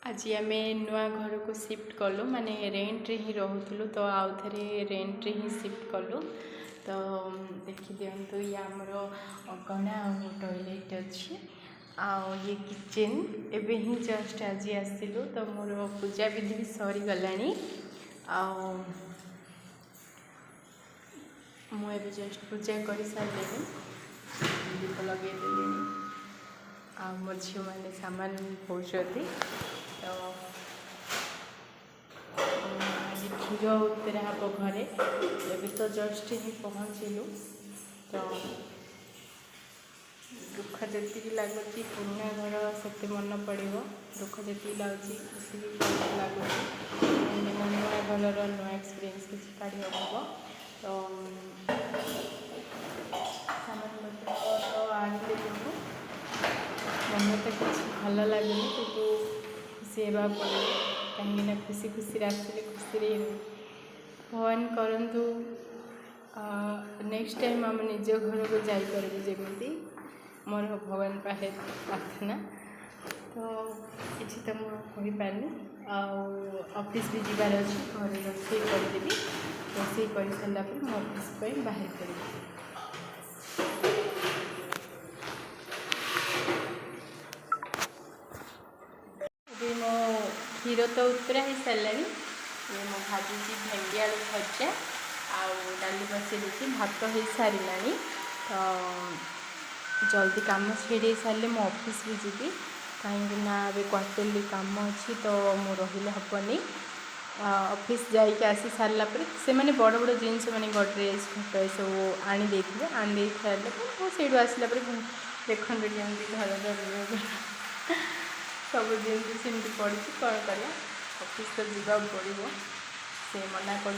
आज आम नुआ घर को शिफ्ट कलु माने रेंट रे ही रोलु तो आउ थे रेंट रे ही शिफ्ट कलु। तो देखी दिंतु ये आमर अगना और टॉयलेट अच्छी आउ ये किचन एबे ही जस्ट आज आसिलु। तो मोर पूजा विधि भी सरी गलानी मुझे जस्ट पूजा कर सारे दीप लगे मोर झील मैंने सामान पहुँचती। तो आज क्षीर उतरा हम घरे एवं तो जस्ट ही पहुँचलु। तो दुख जी लगुच पुराना घर से मन पड़ दुख जी लगुच खुशी लगुच नुआ घर नुआ एक्सपीरियंस किसी काढ़ हम। तो सामान पत्र तो आने मन तो किसी भल लगुनि कि खुशी होगा पड़े कहीं खुशी खुशी आसले खुशी भगवान करूँ नेक्स्ट टाइम आम निज घर को जापर जमी मोर भगवान पाखे प्रार्थना। तो किसी तो मुझे कहीपारे ऑफिस भी जीवार अच्छे घर रोषे करदेवी रोषे कर सारापर मो ऑफिस पर बाहर पड़ी। मो क्षीर तो उतरा ही सारा ये मो भाजी भेंडी आलू भजा आउ डाली बसई भात हो सारा। तो जल्दी कम छेड़े सारे मो ऑफिस भी जीवी कहीं क्वार्टरली कम अच्छी तो मु रही हेनी ऑफिस जाइए आसी सारा से मैंने बड़ बड़ जिनस मैंने गड्रेज खट सब आनी सारे से आसला देखते जमी घर सब जिन पड़ी कौन कर ऑफिस तो जीवा पड़ो से मना कर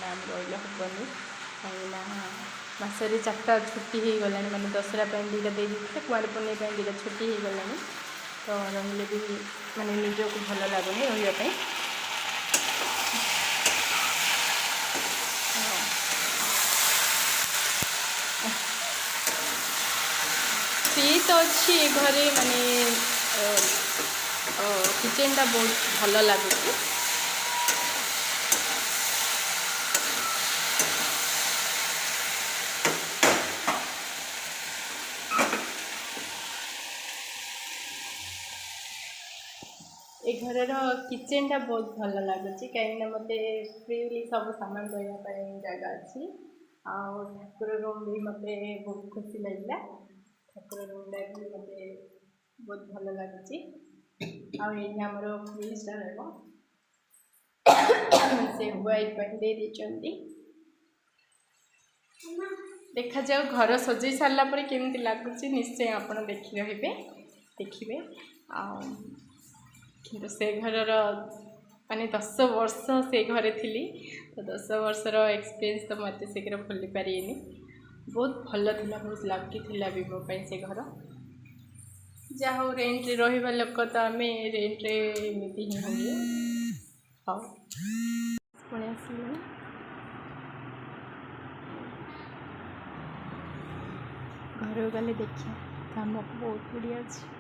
नाम रही हेनी कहीं मसरे 4टा छुट्टी हो गला माने दशहरा दीटा दे दी कुआर पुनी दीटा छुट्टी हो गला। तो रही भी माने निजक भल लगुनि रही फ्री तो अच्छी घरे माने किचन टा बहुत भल लगुच। ए घर किचन टा बहुत भल लगुच कहीं मत फ्रीली सब सामान रही जगह अच्छी आउ ठाकुर रूम भी मत बहुत खुशी लगे ठाकुर रूम भी मत बहुत भल लगुच। आमर फ्रिजटा से व्हाइट पैंट दे दी देखा जाओ घर सजई सारा पर केमती लगुच निश्चय आप देखी रहे देखिए कि से घर माने 10 वर्ष से घरे थी तो 10 वर्षर एक्सपीरियंस तो मत शीघ्र भूली पारे बहुत भल था बहुत लकी भी मो से घर जहाँ हो रेंट रे रहिबा लोक तो आम रेंट रे एमती ही हुए। हाँ पुणे आसला घर गले देखिए काम बहुत बढ़िया अच्छे।